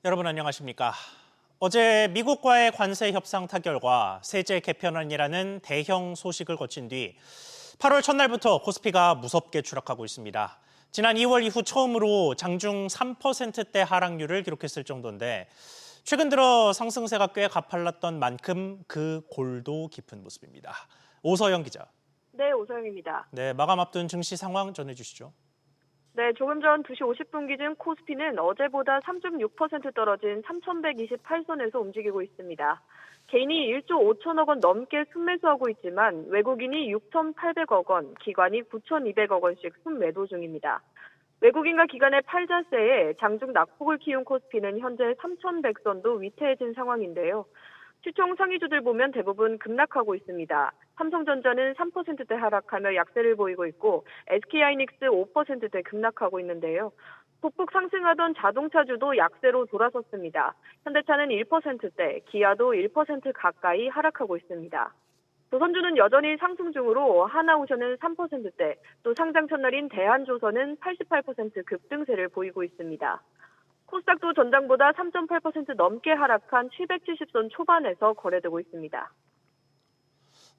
여러분 안녕하십니까? 어제 미국과의 관세 협상 타결과 세제 개편안이라는 대형 소식을 거친 뒤 8월 첫날부터 코스피가 무섭게 추락하고 있습니다. 지난 2월 이후 처음으로 장중 3%대 하락률을 기록했을 정도인데 최근 들어 상승세가 꽤 가팔랐던 만큼 그 골도 깊은 모습입니다. 오서영 기자. 네, 오서영입니다. 네, 마감 앞둔 증시 상황 전해주시죠. 네, 조금 전 2시 50분 기준 코스피는 어제보다 3.6% 떨어진 3,128선에서 움직이고 있습니다. 개인이 1조 5천억 원 넘게 순매수하고 있지만 외국인이 6,800억 원, 기관이 9,200억 원씩 순매도 중입니다. 외국인과 기관의 팔자세에 장중 낙폭을 키운 코스피는 현재 3,100선도 위태해진 상황인데요. 시총 상위주들 보면 대부분 급락하고 있습니다. 삼성전자는 3%대 하락하며 약세를 보이고 있고 SK하이닉스 5%대 급락하고 있는데요. 폭폭 상승하던 자동차주도 약세로 돌아섰습니다. 현대차는 1%대, 기아도 1% 가까이 하락하고 있습니다. 조선주는 여전히 상승 중으로 하나오션은 3%대, 또 상장 첫날인 대한조선은 88% 급등세를 보이고 있습니다. 코스닥도 전장보다 3.8% 넘게 하락한 770선 초반에서 거래되고 있습니다.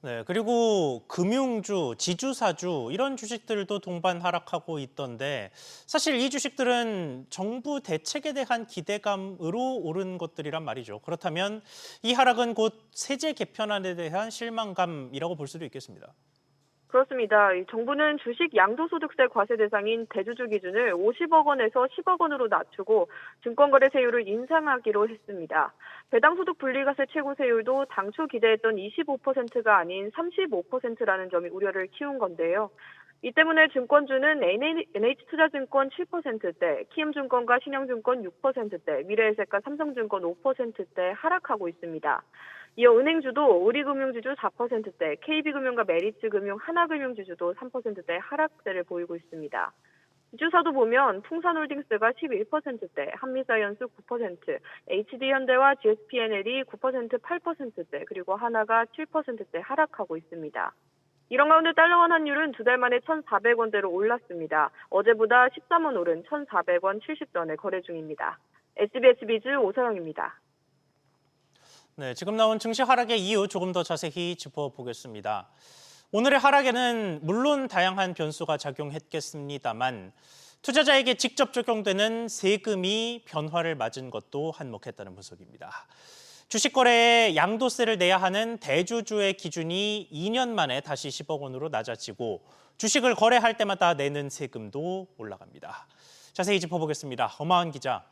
네, 그리고 금융주, 지주사주 이런 주식들도 동반 하락하고 있던데 사실 이 주식들은 정부 대책에 대한 기대감으로 오른 것들이란 말이죠. 그렇다면 이 하락은 곧 세제 개편안에 대한 실망감이라고 볼 수도 있겠습니다. 그렇습니다. 정부는 주식 양도소득세 과세 대상인 대주주 기준을 50억 원에서 10억 원으로 낮추고 증권거래세율을 인상하기로 했습니다. 배당소득 분리과세 최고세율도 당초 기대했던 25%가 아닌 35%라는 점이 우려를 키운 건데요. 이 때문에 증권주는 NH투자증권 7%대, 키움증권과 신영증권 6%대, 미래에셋과 삼성증권 5%대 하락하고 있습니다. 이어 은행주도 우리금융지주 4%대, KB금융과 메리츠금융, 하나금융지주도 3%대 하락세를 보이고 있습니다. 주사도 보면 풍산홀딩스가 11%대, 한미사이언스 9%, HD현대와 GSPNL이 9%, 8%대, 그리고 하나가 7%대 하락하고 있습니다. 이런 가운데 달러원 환율은 두 달 만에 1,400원대로 올랐습니다. 어제보다 13원 오른 1,400원 70전에 거래 중입니다. SBS 비즈 오서영입니다. 네, 지금 나온 증시 하락의 이유 조금 더 자세히 짚어보겠습니다. 오늘의 하락에는 물론 다양한 변수가 작용했겠습니다만 투자자에게 직접 적용되는 세금이 변화를 맞은 것도 한몫했다는 분석입니다. 주식 거래에 양도세를 내야 하는 대주주의 기준이 2년 만에 다시 10억 원으로 낮아지고 주식을 거래할 때마다 내는 세금도 올라갑니다. 자세히 짚어보겠습니다. 엄하은 기자.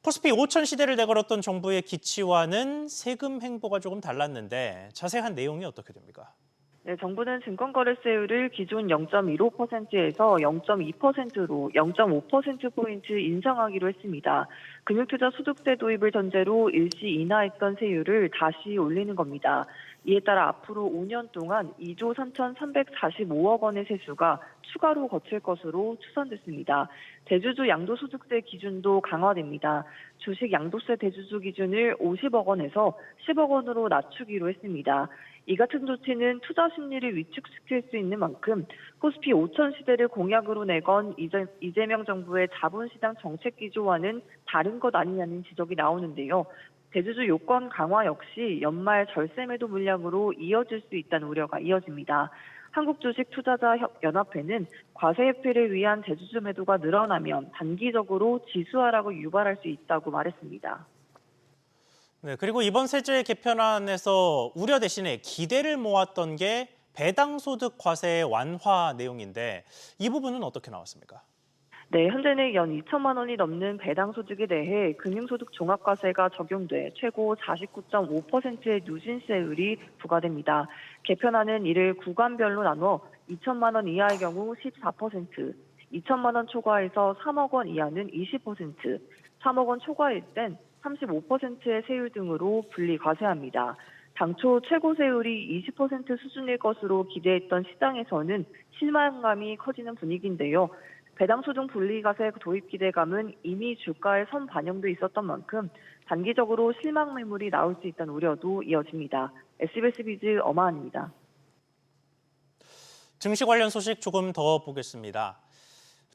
코스피 5천 시대를 내걸었던 정부의 기치와는 세금 행보가 조금 달랐는데 자세한 내용이 어떻게 됩니까? 네, 정부는 증권거래세율을 기존 0.15%에서 0.2%로 0.5%포인트 인상하기로 했습니다. 금융투자소득세 도입을 전제로 일시 인하했던 세율을 다시 올리는 겁니다. 이에 따라 앞으로 5년 동안 2조 3,345억 원의 세수가 추가로 거칠 것으로 추산됐습니다. 대주주 양도소득세 기준도 강화됩니다. 주식 양도세 대주주 기준을 50억 원에서 10억 원으로 낮추기로 했습니다. 이 같은 조치는 투자 심리를 위축시킬 수 있는 만큼 코스피 5천 시대를 공약으로 내건 이재명 정부의 자본시장 정책 기조와는 다른 것 아니냐는 지적이 나오는데요. 대주주 요건 강화 역시 연말 절세 매도 물량으로 이어질 수 있다는 우려가 이어집니다. 한국주식투자자연합회는 과세 회피를 위한 대주주 매도가 늘어나면 단기적으로 지수하락을 유발할 수 있다고 말했습니다. 네, 그리고 이번 세제 개편안에서 우려 대신에 기대를 모았던 게 배당소득 과세 완화 내용인데 이 부분은 어떻게 나왔습니까? 네, 현재는 연 2천만 원이 넘는 배당소득에 대해 금융소득 종합과세가 적용돼 최고 49.5%의 누진세율이 부과됩니다. 개편안은 이를 구간별로 나눠 2천만 원 이하의 경우 14%, 2천만 원 초과해서 3억 원 이하는 20%, 3억 원 초과일 땐 35%의 세율 등으로 분리 과세합니다. 당초 최고 세율이 20% 수준일 것으로 기대했던 시장에서는 실망감이 커지는 분위기인데요. 배당소득 분리과세 도입 기대감은 이미 주가에 선반영돼 있었던 만큼 단기적으로 실망 매물이 나올 수 있다는 우려도 이어집니다. SBS 비즈 엄하은입니다. 증시 관련 소식 조금 더 보겠습니다.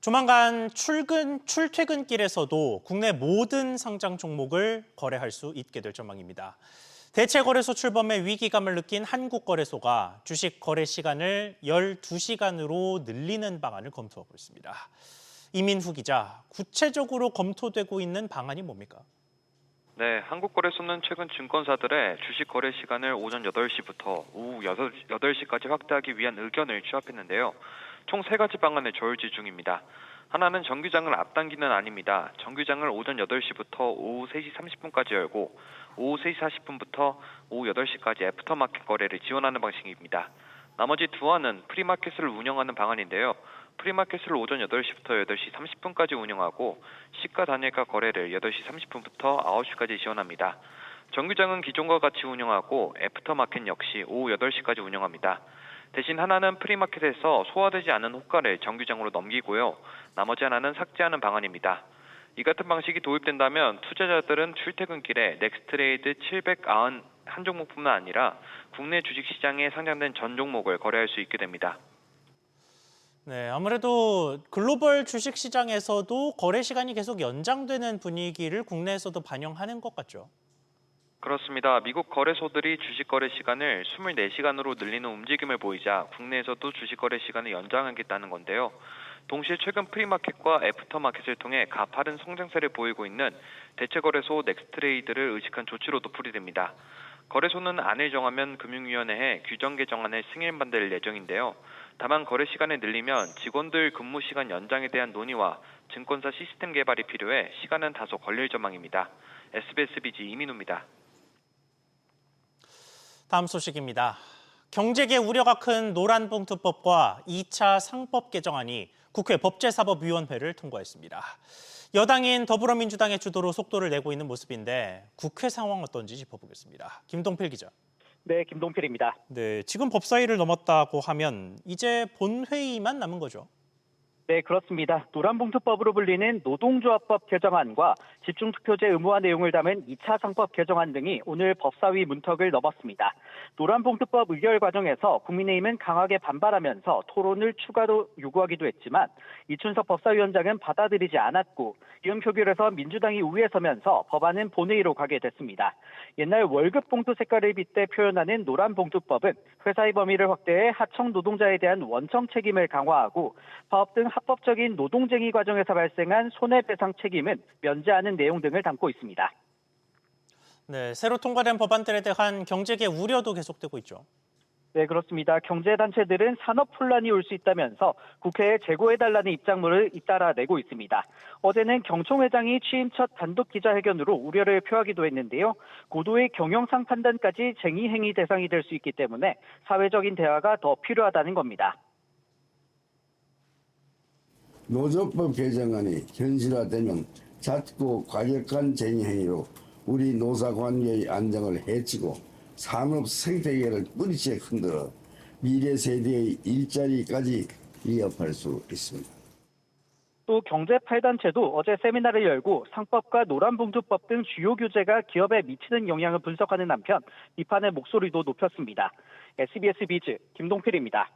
조만간 출퇴근길에서도 국내 모든 상장 종목을 거래할 수 있게 될 전망입니다. 대체거래소 출범의 위기감을 느낀 한국거래소가 주식 거래 시간을 12시간으로 늘리는 방안을 검토하고 있습니다. 이민후 기자, 구체적으로 검토되고 있는 방안이 뭡니까? 네, 한국거래소는 최근 증권사들의 주식 거래 시간을 오전 8시부터 오후 8시까지 확대하기 위한 의견을 취합했는데요. 총 3가지 방안을 조율 중입니다. 하나는 정규장을 앞당기는 안입니다. 정규장을 오전 8시부터 오후 3시 30분까지 열고 오후 3시 40분부터 오후 8시까지 애프터마켓 거래를 지원하는 방식입니다. 나머지 두 안은 프리마켓을 운영하는 방안인데요. 프리마켓을 오전 8시부터 8시 30분까지 운영하고 시가 단일가 거래를 8시 30분부터 9시까지 지원합니다. 정규장은 기존과 같이 운영하고 애프터마켓 역시 오후 8시까지 운영합니다. 대신 하나는 프리마켓에서 소화되지 않은 호가를 정규장으로 넘기고요. 나머지 하나는 삭제하는 방안입니다. 이 같은 방식이 도입된다면 투자자들은 출퇴근길에 넥스트레이드 791종목뿐만 아니라 국내 주식시장에 상장된 전 종목을 거래할 수 있게 됩니다. 네, 아무래도 글로벌 주식시장에서도 거래 시간이 계속 연장되는 분위기를 국내에서도 반영하는 것 같죠? 그렇습니다. 미국 거래소들이 주식 거래 시간을 24시간으로 늘리는 움직임을 보이자 국내에서도 주식 거래 시간을 연장하겠다는 건데요. 동시에 최근 프리마켓과 애프터마켓을 통해 가파른 성장세를 보이고 있는 대체거래소 넥스트레이드를 의식한 조치로도 풀이됩니다. 거래소는 안을 정하면 금융위원회에 규정 개정안을 승인받을 예정인데요. 다만 거래 시간을 늘리면 직원들 근무 시간 연장에 대한 논의와 증권사 시스템 개발이 필요해 시간은 다소 걸릴 전망입니다. SBS BG 이민우입니다. 다음 소식입니다. 경제계 우려가 큰 노란봉투법과 2차 상법 개정안이 국회 법제사법위원회를 통과했습니다. 여당인 더불어민주당의 주도로 속도를 내고 있는 모습인데 국회 상황 어떤지 짚어보겠습니다. 김동필 기자. 네, 김동필입니다. 네, 지금 법사위를 넘었다고 하면 이제 본회의만 남은 거죠? 네, 그렇습니다. 노란봉투법으로 불리는 노동조합법 개정안과 집중투표제 의무화 내용을 담은 2차 상법 개정안 등이 오늘 법사위 문턱을 넘었습니다. 노란봉투법 의결 과정에서 국민의힘은 강하게 반발하면서 토론을 추가로 요구하기도 했지만 이춘석 법사위원장은 받아들이지 않았고 이은 표결에서 민주당이 우위에 서면서 법안은 본회의로 가게 됐습니다. 옛날 월급 봉투 색깔을 빗대 표현하는 노란봉투법은 회사의 범위를 확대해 하청 노동자에 대한 원청 책임을 강화하고 파업 등 합법적인 노동쟁의 과정에서 발생한 손해배상 책임은 면제하는 내용 등을 담고 있습니다. 네, 새로 통과된 법안들에 대한 경제계 우려도 계속되고 있죠. 네, 그렇습니다. 경제단체들은 산업 혼란이 올 수 있다면서 국회에 제고해달라는 입장문을 잇따라 내고 있습니다. 어제는 경총회장이 취임 첫 단독 기자회견으로 우려를 표하기도 했는데요. 고도의 경영상 판단까지 쟁의 행위 대상이 될 수 있기 때문에 사회적인 대화가 더 필요하다는 겁니다. 노조법 개정안이 현실화되면 잦고 과격한 쟁의 행위로 우리 노사관계의 안정을 해치고 산업 생태계를 뿌리째 흔들어 미래 세대의 일자리까지 위협할 수 있습니다. 또 경제 8단체도 어제 세미나를 열고 상법과 노란봉투법 등 주요 규제가 기업에 미치는 영향을 분석하는 한편 비판의 목소리도 높였습니다. SBS 비즈 김동필입니다.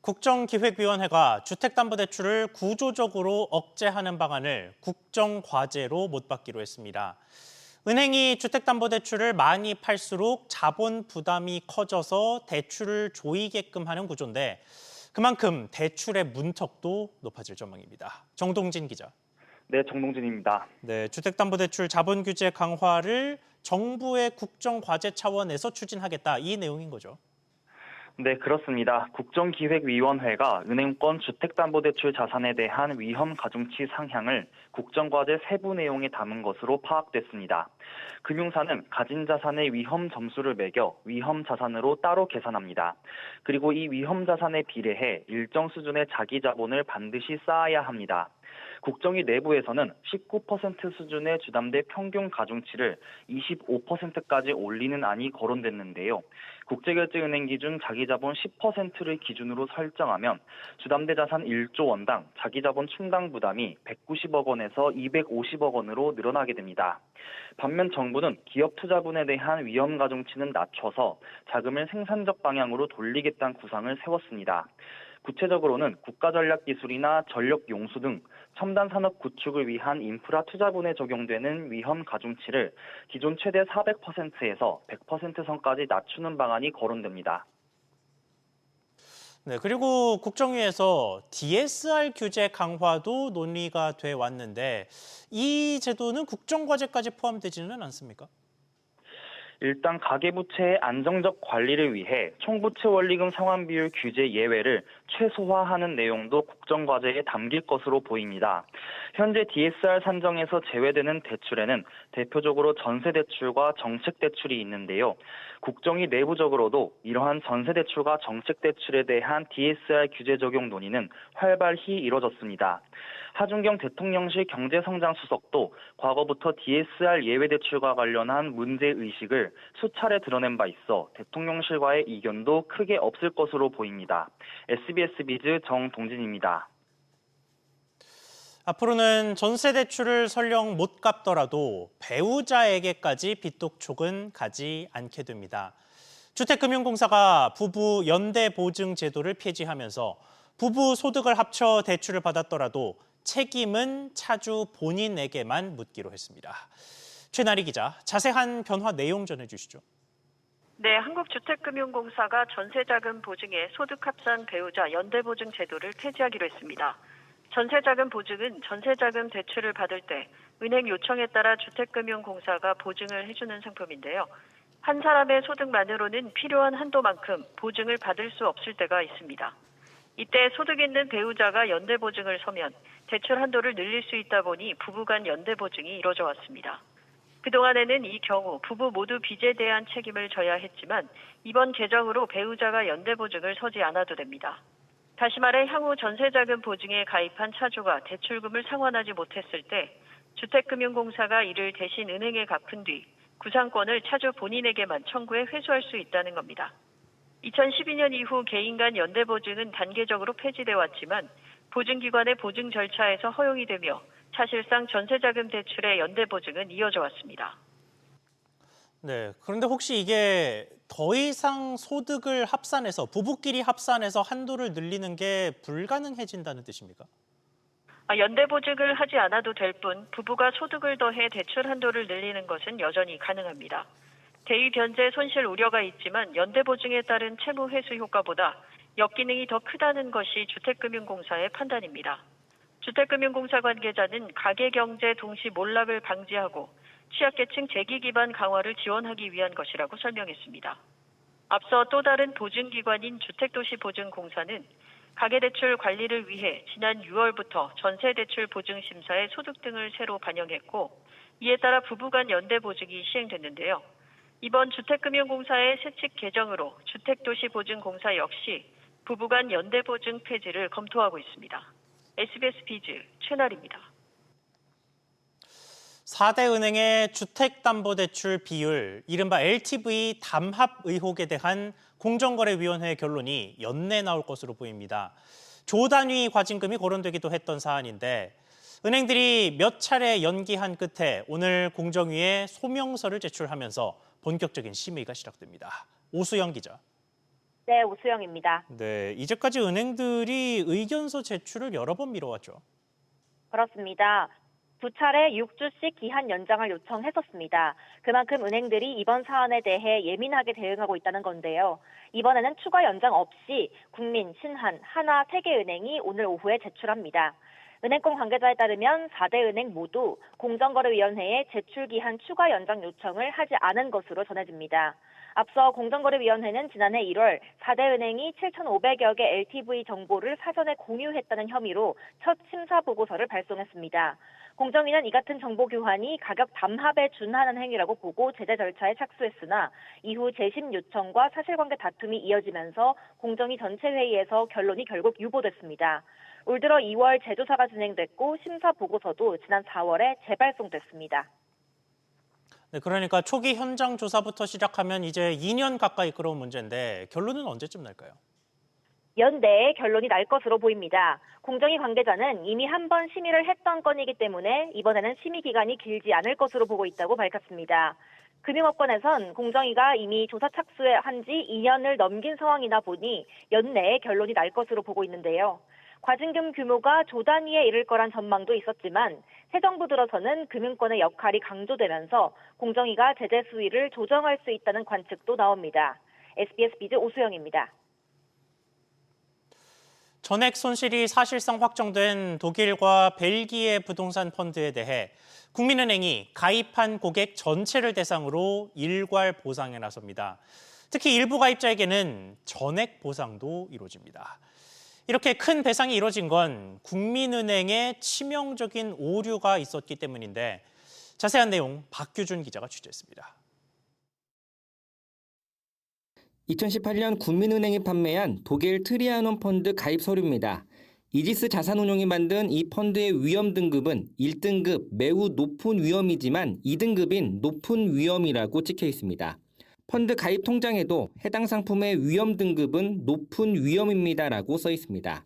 국정기획위원회가 주택담보대출을 구조적으로 억제하는 방안을 국정과제로 못 받기로 했습니다. 은행이 주택담보대출을 많이 팔수록 자본 부담이 커져서 대출을 조이게끔 하는 구조인데 그만큼 대출의 문턱도 높아질 전망입니다. 정동진 기자. 네, 정동진입니다. 네, 주택담보대출 자본 규제 강화를 정부의 국정과제 차원에서 추진하겠다 이 내용인 거죠. 네, 그렇습니다. 국정기획위원회가 은행권 주택담보대출 자산에 대한 위험 가중치 상향을 국정과제 세부 내용에 담은 것으로 파악됐습니다. 금융사는 가진 자산의 위험 점수를 매겨 위험 자산으로 따로 계산합니다. 그리고 이 위험 자산에 비례해 일정 수준의 자기 자본을 반드시 쌓아야 합니다. 국정위 내부에서는 19% 수준의 주담대 평균 가중치를 25%까지 올리는 안이 거론됐는데요. 국제결제은행 기준 자기자본 10%를 기준으로 설정하면 주담대 자산 1조 원당 자기자본 충당 부담이 190억 원에서 250억 원으로 늘어나게 됩니다. 반면 정부는 기업 투자분에 대한 위험 가중치는 낮춰서 자금을 생산적 방향으로 돌리겠다는 구상을 세웠습니다. 구체적으로는 국가전략기술이나 전력용수 등 첨단 산업 구축을 위한 인프라 투자분에 적용되는 위험 가중치를 기존 최대 400%에서 100% 선까지 낮추는 방안이 거론됩니다. 네, 그리고 국정위에서 DSR 규제 강화도 논의가 돼 왔는데 이 제도는 국정과제까지 포함되지는 않습니까? 일단 가계부채의 안정적 관리를 위해 총부채 원리금 상환 비율 규제 예외를 최소화하는 내용도 국정과제에 담길 것으로 보입니다. 현재 DSR 산정에서 제외되는 대출에는 대표적으로 전세대출과 정책대출이 있는데요. 국정이 내부적으로도 이러한 전세대출과 정책대출에 대한 DSR 규제 적용 논의는 활발히 이뤄졌습니다. 하준경 대통령실 경제성장수석도 과거부터 DSR 예외 대출과 관련한 문제의식을 수차례 드러낸 바 있어 대통령실과의 이견도 크게 없을 것으로 보입니다. SBS 비즈 정동진입니다. 앞으로는 전세 대출을 설령 못 갚더라도 배우자에게까지 빚독촉은 가지 않게 됩니다. 주택금융공사가 부부 연대 보증 제도를 폐지하면서 부부 소득을 합쳐 대출을 받았더라도 책임은 차주 본인에게만 묻기로 했습니다. 최나리 기자, 자세한 변화 내용 전해주시죠. 네, 한국주택금융공사가 전세자금 보증의 소득합산 배우자 연대보증 제도를 폐지하기로 했습니다. 전세자금 보증은 전세자금 대출을 받을 때 은행 요청에 따라 주택금융공사가 보증을 해주는 상품인데요. 한 사람의 소득만으로는 필요한 한도만큼 보증을 받을 수 없을 때가 있습니다. 이때 소득 있는 배우자가 연대보증을 서면 대출 한도를 늘릴 수 있다 보니 부부간 연대보증이 이뤄져 왔습니다. 그동안에는 이 경우 부부 모두 빚에 대한 책임을 져야 했지만 이번 개정으로 배우자가 연대보증을 서지 않아도 됩니다. 다시 말해 향후 전세자금 보증에 가입한 차주가 대출금을 상환하지 못했을 때 주택금융공사가 이를 대신 은행에 갚은 뒤 구상권을 차주 본인에게만 청구해 회수할 수 있다는 겁니다. 2012년 이후 개인 간 연대보증은 단계적으로 폐지되어 왔지만 보증기관의 보증 절차에서 허용이 되며 사실상 전세자금 대출의 연대보증은 이어져 왔습니다. 네, 그런데 혹시 이게 더 이상 소득을 합산해서 부부끼리 합산해서 한도를 늘리는 게 불가능해진다는 뜻입니까? 연대보증을 하지 않아도 될 뿐 부부가 소득을 더해 대출 한도를 늘리는 것은 여전히 가능합니다. 대위 변제 손실 우려가 있지만 연대보증에 따른 채무 회수 효과보다 역기능이 더 크다는 것이 주택금융공사의 판단입니다. 주택금융공사 관계자는 가계경제 동시 몰락을 방지하고 취약계층 재기 기반 강화를 지원하기 위한 것이라고 설명했습니다. 앞서 또 다른 보증기관인 주택도시보증공사는 가계대출 관리를 위해 지난 6월부터 전세대출 보증심사에 소득 등을 새로 반영했고 이에 따라 부부간 연대보증이 시행됐는데요. 이번 주택금융공사의 세칙 개정으로 주택도시보증공사 역시 부부간 연대보증 폐지를 검토하고 있습니다. SBS 비즈 최나리입니다. 4대 은행의 주택담보대출 비율, 이른바 LTV 담합 의혹에 대한 공정거래위원회 결론이 연내 나올 것으로 보입니다. 조 단위 과징금이 거론되기도 했던 사안인데 은행들이 몇 차례 연기한 끝에 오늘 공정위에 소명서를 제출하면서 본격적인 심의가 시작됩니다. 오수영 기자. 네, 오수영입니다. 네, 이제까지 은행들이 의견서 제출을 여러 번 미뤄왔죠. 그렇습니다. 2차례 6주씩 기한 연장을 요청했었습니다. 그만큼 은행들이 이번 사안에 대해 예민하게 대응하고 있다는 건데요. 이번에는 추가 연장 없이 국민, 신한, 하나, 세계은행이 오늘 오후에 제출합니다. 은행권 관계자에 따르면 4대 은행 모두 공정거래위원회에 제출기한 추가 연장 요청을 하지 않은 것으로 전해집니다. 앞서 공정거래위원회는 지난해 1월 4대 은행이 7,500여 개 LTV 정보를 사전에 공유했다는 혐의로 첫 심사 보고서를 발송했습니다. 공정위는 이 같은 정보 교환이 가격 담합에 준하는 행위라고 보고 제재 절차에 착수했으나 이후 재심 요청과 사실관계 다툼이 이어지면서 공정위 전체 회의에서 결론이 결국 유보됐습니다. 올 들어 2월 재조사가 진행됐고 심사 보고서도 지난 4월에 재발송됐습니다. 네, 그러니까 초기 현장 조사부터 시작하면 이제 2년 가까이 끌어온 문제인데 결론은 언제쯤 날까요? 연내에 결론이 날 것으로 보입니다. 공정위 관계자는 이미 한 번 심의를 했던 건이기 때문에 이번에는 심의 기간이 길지 않을 것으로 보고 있다고 밝혔습니다. 금융업권에선 공정위가 이미 조사 착수한 지 2년을 넘긴 상황이다 보니 연내에 결론이 날 것으로 보고 있는데요. 과징금 규모가 조 단위에 이를 거란 전망도 있었지만 새 정부 들어서는 금융권의 역할이 강조되면서 공정위가 제재 수위를 조정할 수 있다는 관측도 나옵니다. SBS 비즈 오수영입니다. 전액 손실이 사실상 확정된 독일과 벨기에 부동산 펀드에 대해 국민은행이 가입한 고객 전체를 대상으로 일괄 보상에 나섭니다. 특히 일부 가입자에게는 전액 보상도 이루어집니다. 이렇게 큰 배상이 이루어진 건 국민은행의 치명적인 오류가 있었기 때문인데 자세한 내용 박규준 기자가 취재했습니다. 2018년 국민은행이 판매한 독일 트리아논 펀드 가입 서류입니다. 이지스 자산운용이 만든 이 펀드의 위험 등급은 1등급 매우 높은 위험이지만 2등급인 높은 위험이라고 찍혀 있습니다. 펀드 가입 통장에도 해당 상품의 위험 등급은 높은 위험입니다라고 써 있습니다.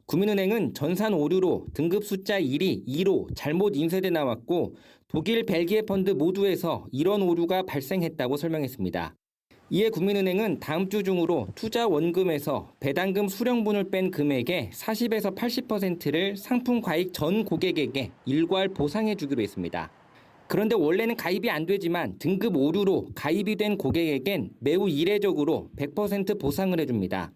국민은행은 전산 오류로 등급 숫자 1이 2로 잘못 인쇄돼 나왔고 독일, 벨기에 펀드 모두에서 이런 오류가 발생했다고 설명했습니다. 이에 국민은행은 다음 주 중으로 투자 원금에서 배당금 수령분을 뺀 금액의 40에서 80%를 상품 가입 전 고객에게 일괄 보상해 주기로 했습니다. 그런데 원래는 가입이 안 되지만 등급 오류로 가입이 된 고객에겐 매우 이례적으로 100% 보상을 해줍니다.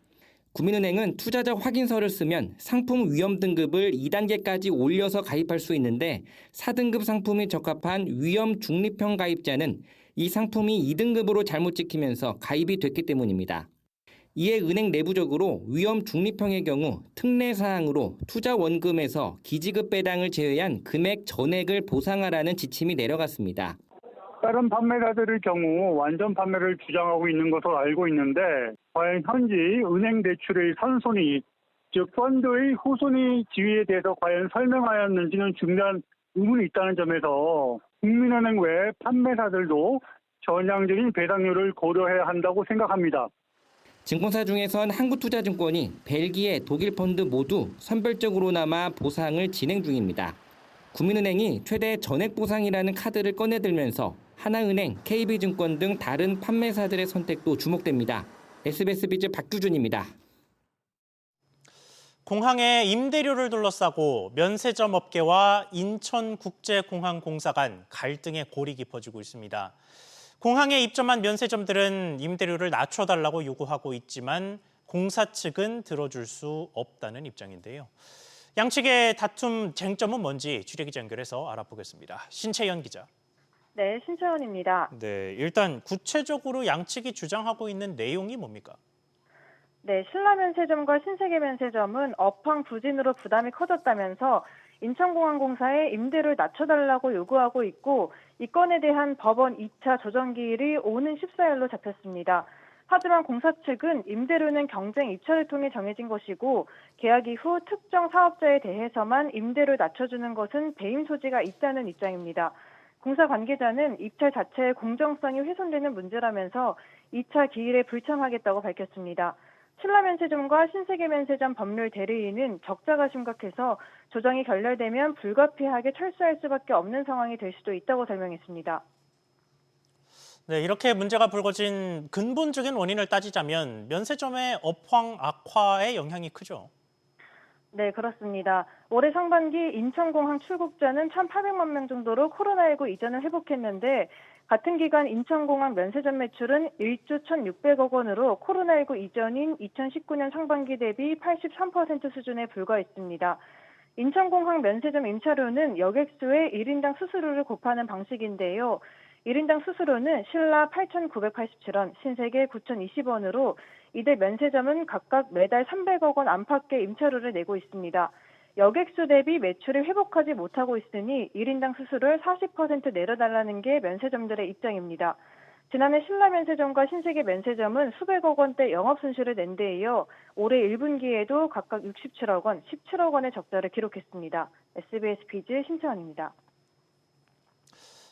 국민은행은 투자자 확인서를 쓰면 상품 위험 등급을 2단계까지 올려서 가입할 수 있는데 4등급 상품이 적합한 위험 중립형 가입자는 이 상품이 2등급으로 잘못 찍히면서 가입이 됐기 때문입니다. 이에 은행 내부적으로 위험 중립형의 경우 특례사항으로 투자 원금에서 기지급 배당을 제외한 금액 전액을 보상하라는 지침이 내려갔습니다. 다른 판매사들의 경우 완전 판매를 주장하고 있는 것으로 알고 있는데 과연 현지 은행 대출의 선순위, 즉 펀드의 후순위 지위에 대해서 과연 설명하였는지는 중대한 의문이 있다는 점에서 국민은행 외 판매사들도 전향적인 배당률을 고려해야 한다고 생각합니다. 증권사 중에선 한국투자증권이 벨기에, 독일 펀드 모두 선별적으로나마 보상을 진행 중입니다. 국민은행이 최대 전액 보상이라는 카드를 꺼내들면서 하나은행, KB증권 등 다른 판매사들의 선택도 주목됩니다. SBS 비즈 박규준입니다. 공항의 임대료를 둘러싸고 면세점 업계와 인천국제공항공사 간 갈등의 골이 깊어지고 있습니다. 공항에 입점한 면세점들은 임대료를 낮춰달라고 요구하고 있지만 공사 측은 들어줄 수 없다는 입장인데요. 양측의 다툼 쟁점은 뭔지 취재기자 연결해서 알아보겠습니다. 신채연 기자. 네, 신채연입니다. 네, 일단 구체적으로 양측이 주장하고 있는 내용이 뭡니까? 네, 신라면세점과 신세계면세점은 업황 부진으로 부담이 커졌다면서 인천공항공사에 임대료를 낮춰달라고 요구하고 있고 이 건에 대한 법원 2차 조정기일이 오는 14일로 잡혔습니다. 하지만 공사 측은 임대료는 경쟁 입찰을 통해 정해진 것이고 계약 이후 특정 사업자에 대해서만 임대료를 낮춰주는 것은 배임 소지가 있다는 입장입니다. 공사 관계자는 입찰 자체의 공정성이 훼손되는 문제라면서 2차 기일에 불참하겠다고 밝혔습니다. 신라면세점과 신세계면세점 법률 대리인은 적자가 심각해서 조정이 결렬되면 불가피하게 철수할 수밖에 없는 상황이 될 수도 있다고 설명했습니다. 네, 이렇게 문제가 불거진 근본적인 원인을 따지자면 면세점의 업황 악화에 영향이 크죠. 네, 그렇습니다. 올해 상반기 인천공항 출국자는 1,800만 명 정도로 코로나19 이전을 회복했는데 같은 기간 인천공항 면세점 매출은 1조 1,600억 원으로 코로나19 이전인 2019년 상반기 대비 83% 수준에 불과했습니다. 인천공항 면세점 임차료는 여객수의 1인당 수수료를 곱하는 방식인데요. 1인당 수수료는 신라 8,987원, 신세계 9,020원으로 이들 면세점은 각각 매달 300억 원 안팎의 임차료를 내고 있습니다. 여객수 대비 매출이 회복하지 못하고 있으니 1인당 수수료를 40% 내려달라는 게 면세점들의 입장입니다. 지난해 신라면세점과 신세계면세점은 수백억 원대 영업손실을 낸 데 이어 올해 1분기에도 각각 67억 원, 17억 원의 적자를 기록했습니다. SBS 비즈 신채원입니다.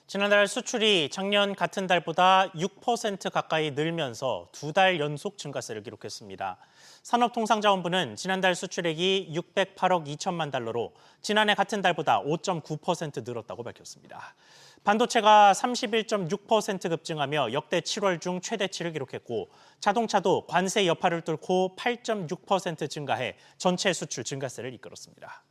지난달 수출이 작년 같은 달보다 6% 가까이 늘면서 2달 연속 증가세를 기록했습니다. 산업통상자원부는 지난달 수출액이 608억 2천만 달러로 지난해 같은 달보다 5.9% 늘었다고 밝혔습니다. 반도체가 31.6% 급증하며 역대 7월 중 최대치를 기록했고 자동차도 관세 여파를 뚫고 8.6% 증가해 전체 수출 증가세를 이끌었습니다.